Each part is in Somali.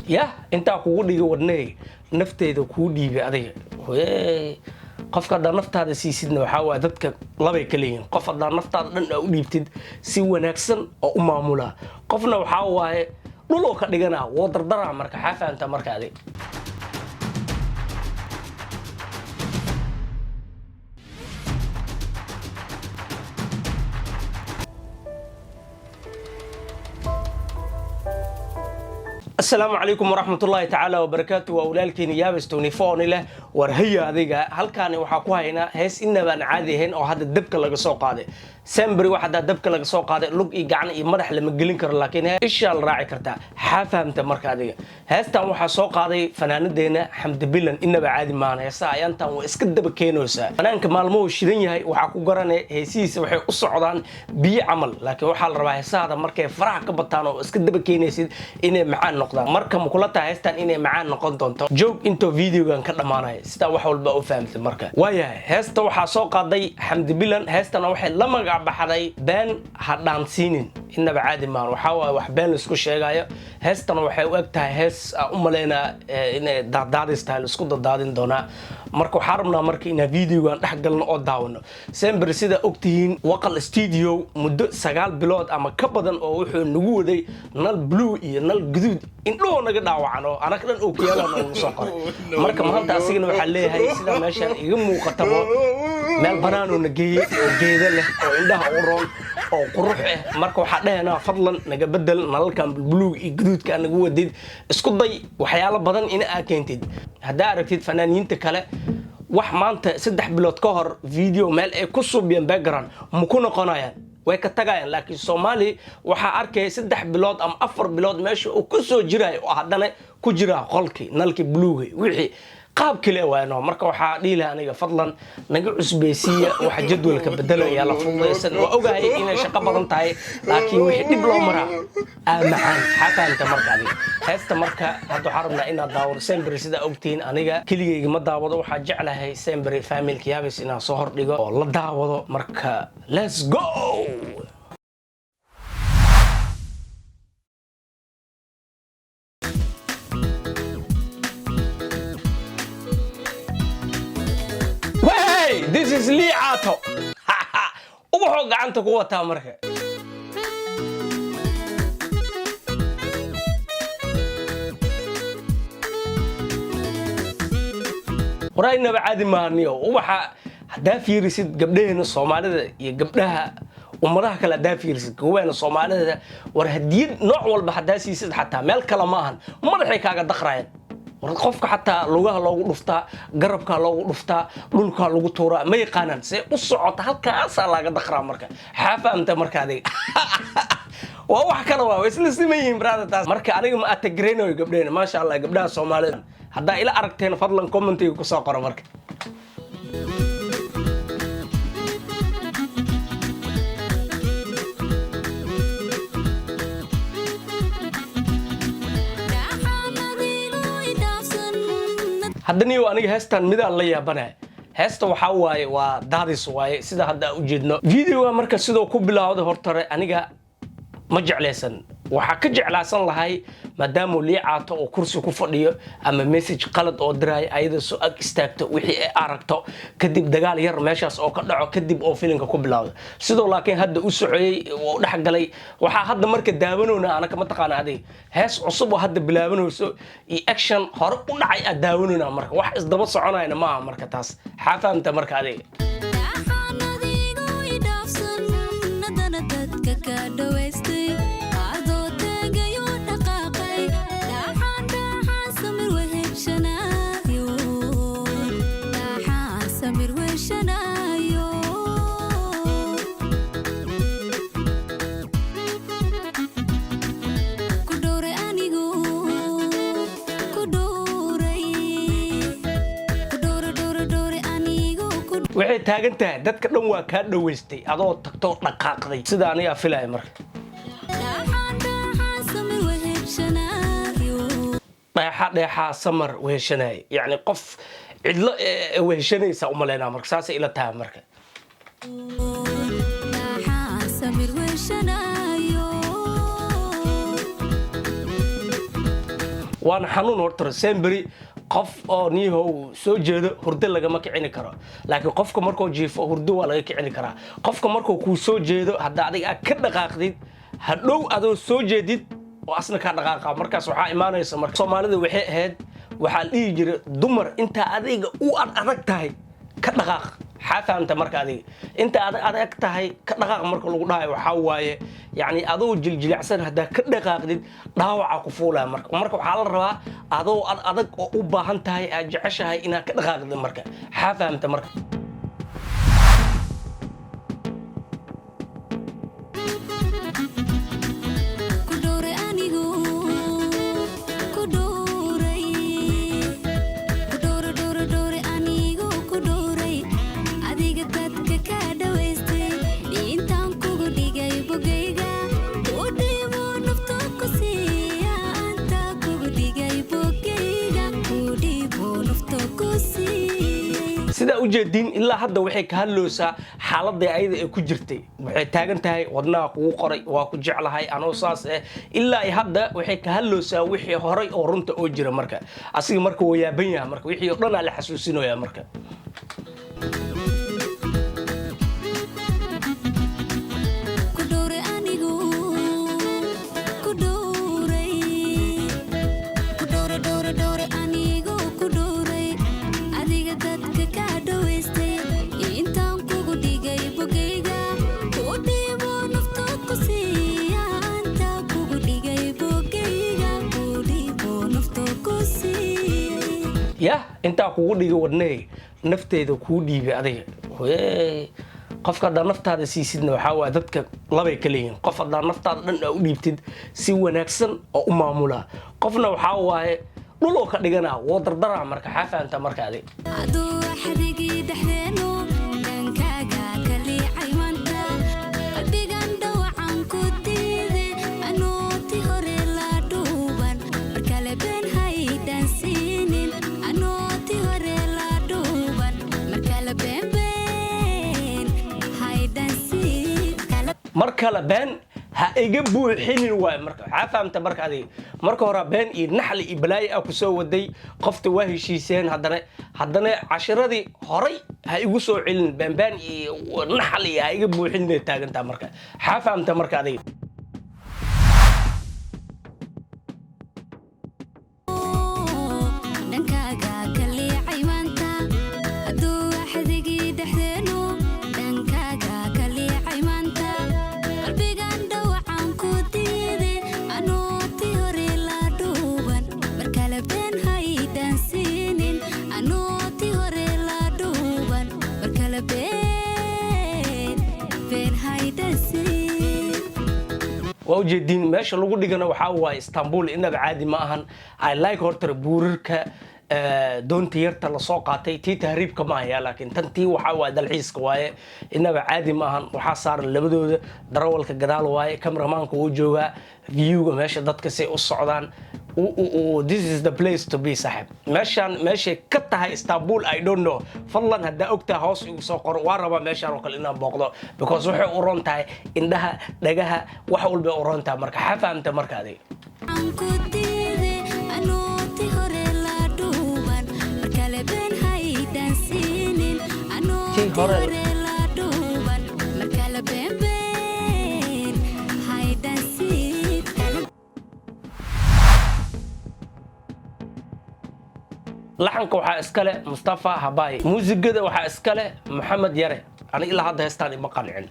يا أنت كودي ورني نفتي ذا كودي بعدي قف هذا نفط هذا سيسيدنا وحاول ذاتك لبي كلين قف هذا نفط هذا وديبتد سوى نكسن أو معمولة قفنا وحاول لولو كديجنا ودردرة مركا حافة أنت مركا هذه السلام عليكم ورحمة الله تعالى وبركاته وأولادكين يابستوني فوني له ورهية هذيك هل كان وحكوها هنا هس إننا بن عادي هن أو هذا الدبك اللي سوق هذا سامبري واحد الدبك اللي سوق هذا لوك يجعنا يمرح لما جلين كر لكن إيش الراعي كرتا حافهم تمرك هذه هس تام وحسوق هذا فنان دينا حمد بالله إننا بعادي معنا يسا أنت وإسكت دبك كينوسا أنا كمال مو شدني هاي وحكو قرنا هسيس وحي الصعدان بيعمل لكن وحال ربع هذا مركب فرح كبتانو إسكت دبك كينيسيد إنه معنا marka ma kula tahay heestan inay macaan noqon doonto joog into video-gan ka dhamaanay sida wax walba u fahamtay marka waayahay heesta waxa soo qaaday Xamdi Bilan heestana waxay la magac baxday been hadaan siinin inaba caadi ma waxa wax been isku sheegayo heestana waxay u egtahay hees u maleena inay daadad style isku daadin doona marka waxa rabnaa marka in video-gan dhex galno oo daawano Sember sida ogtihiin waqal studio muddo 9 bilood ama ka badan oo wuxuu nagu waday nal blue iyo nal guduud indhoo naga dhaawacano ana kadan oo kiyaalana uu soo qoray marka maanta asigana waxa leeyahay sida meeshan iga muuqatabo meel banaan oo nageeyay oo geeda leh oo indhaha u roon oo qurux ah marka waxa dhaheena fadlan naga bedel nalalkan blue iyo guduudka naga wadid isku day waxyaalo badan in aad keentid hadaa aragtid fanaaniinta kale wax maanta 3 bilood ka hor video meel ay ku subiyeen background ma ku noqonayaan way ka tagayaan laakiin Soomaali waxa arkay 3 bilood ama 4 bilood meesha uu ku soo jiray oo hadana ku jira qolkii nalkii blue wixii qaab kale waano marka waxa dhiilaa aniga fadlan naga cusbeysiya waxa jadwalka bedelaya la fududeysan oo ogahay inay shaqo badan tahay laakiin wixii dib loo maraa macaan xafaanta marka adiga heesta marka hadda xarabna inaad daawado Sember sida ogtiin aniga keligeyga ma daawado waxa jeclahay Sember family yaabis inaan soo hordhigo oo la daawado marka let's go This is Liato. Ubaxo gacanta ku wata marka. Qorayna baadi maaniyo ubaxa hadaa fiirisid gabdhaheena Soomaalida iyo gabdhaha ummadaha kala hadaa fiirisid kuweena Soomaalida war hadiyad nooc walba hadaa siisid xataa meel kala ma ahan madaxay kaaga daqrayeen qofka xataa lugaha loogu dhuftaa garabka loogu dhuftaa dhulka lagu tuuraa ma yaqaanaan see u socota halkaas laga daqraa marka xafaamta marka adiga waa wax kale waa isla simeeyeen brother taas marka aniga ma atagreenayo gabdheena ma sha Allah gabdhaha Soomaalida hadaa ila aragteen fadlan comment-iga ku soo qoro marka haddana aniga heestan midaan la yaabanahay heesta waxa waaye waa daadis waaye sida hadda u jeedno video marka sidoo ku bilaawday hortare aniga ma jeclaysan waxa ka jeclaasan lahay maadaama Liato oo kursi ku fadhiyo ama message qalad oo diray ayada soo ag istaagto wixii ay aragto kadib dagaal yar meeshaas oo ka dhaco kadib oo filimka ku bilaawday sidoo laakiin hadda u socoyay oo dhax galay waxa hadda marka daawanoona ana kama taqaan aday hees cusub oo hadda bilaabanayso iyo action hore u dhacay daawanoona marka wax isdaba soconayna ma aha marka taas xafaamta marka aday waxay taagan tahay dadka dhan waa ka dhaweystay adoo tagto dhaqaaqday sida aniga filay marka dheexa samar weeshanay yani qof cidlo weeshanaysa u maleena marka saas ila tahay marka waana xanuun horta semberi qof oo niyahow soo jeedo hurdo lagama kicini karo laakiin qofka markuu jiifo hurdo waa laga kicini karaa qofka markuu ku soo jeedo hadda adiga ka dhaqaaqdid hadhow adoo soo jeedid oo asna ka dhaqaaqa markaas waxa iimaanaysa marka Soomaalida waxay ahayd waxa dhihi jiray dumar inta adiga u adag tahay ka dhaqaaq xafaanta marka adiga inta adag tahay ka dhaqaaq marka lagu dhahay waxa waaye yani adoo jiljilacsan hada ka dhaqaaqdid dhaawaca ku fuulaa marka waxa la rabaa adoo adag oo u baahan tahay aad jeceshahay inaad ka dhaqaaqdid marka xafaanta marka sida u jeedin ilaa hadda waxay ka hadloosaa xaaladda ayada ee ku jirtay waxay taagan tahay wadnaha kugu qoray waa ku jeclahay anoo saas ilaa hadda waxay ka hadloosaa wixii horay oo runta oo jira marka asiga marka waa yaaban yahay marka wixii oo dhan la xasuusinayaa marka يا أنت أقول لي ودني نفتي ذو كودي بعدين قف قدر نفط هذا سيسيدنا وحاول ذاتك لبي كلين قف قدر نفط هذا نقولي بتد سوى نكسن أو معمولة قفنا وحاول لولو كديجنا وضر درع مرك حافة أنت مرك هذه marka la been ha iga buuxinin way marka xafaamta marka adiga marka hore been iyo naxli iyo balaayi ku soo waday qofta waa heshiiseen haddana cashiradii horay ha igu soo celin been iyo naxli ha iga buuxinin taaganta marka xafaamta marka adiga وجدين ماشي لو قلنا جنا وحاول اسطنبول إنها بعادي معهن I like هرتر بورك دون تيرت لساقاتي تي تهريب كما هي لكن تنتي وحاول دلعيس قواي إنها بعادي معهن وحصار اللي بدو درول كجدال واي كاميرمان كوجوا فيو ماشي ضد كسي الصعدان this is the place to be صاحب ماشي كتها اسطنبول I don't know فضلا هدا أكتها هوس يسوقر واربا ماشي روكل إنها بقضاء because وحي أورانتها إنها دجها وحول بأورانتها مركا حفا أنت مركا دي تي هوري لحنك وحا اسكاله مصطفى هباي موسيقى وحا اسكاله محمد يري انا الى هذا هستان ما قنعين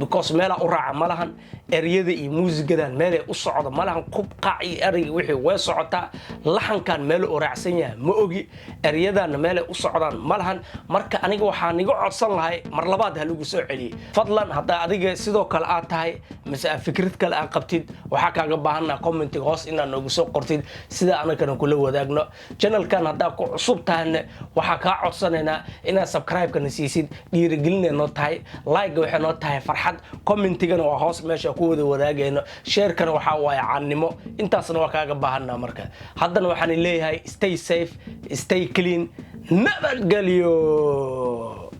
because meela u raaca malahan eriyada iyo muusigadan meelay u socdo malahan kubqa iyo eri wixii way socotaa laxankan meel u raacsan yahay ma ogi eriyadan meelay u socdaan malahan marka aniga waxaan iga codsan lahay mar labaad hal ugu soo celiye fadlan hadaa adiga sidoo kale aad tahay mise fikrad kale aad qabtid waxa kaaga baahanaa commentiga hoos inaad noogu soo qortid sida anagana kula wadaagno channelkan hadaa ku cusub tahayna waxa ka codsanaynaa inaad subscribe-kana siisid dhiirigelinayno tahay like waxa noo tahay farxad commentigana waa hoos meesha ku wada wadaagayno share-kana waxa waaye caannimo intaasna waa kaaga baahanaa marka haddana waxaan leeyahay stay safe stay clean nabadgelyo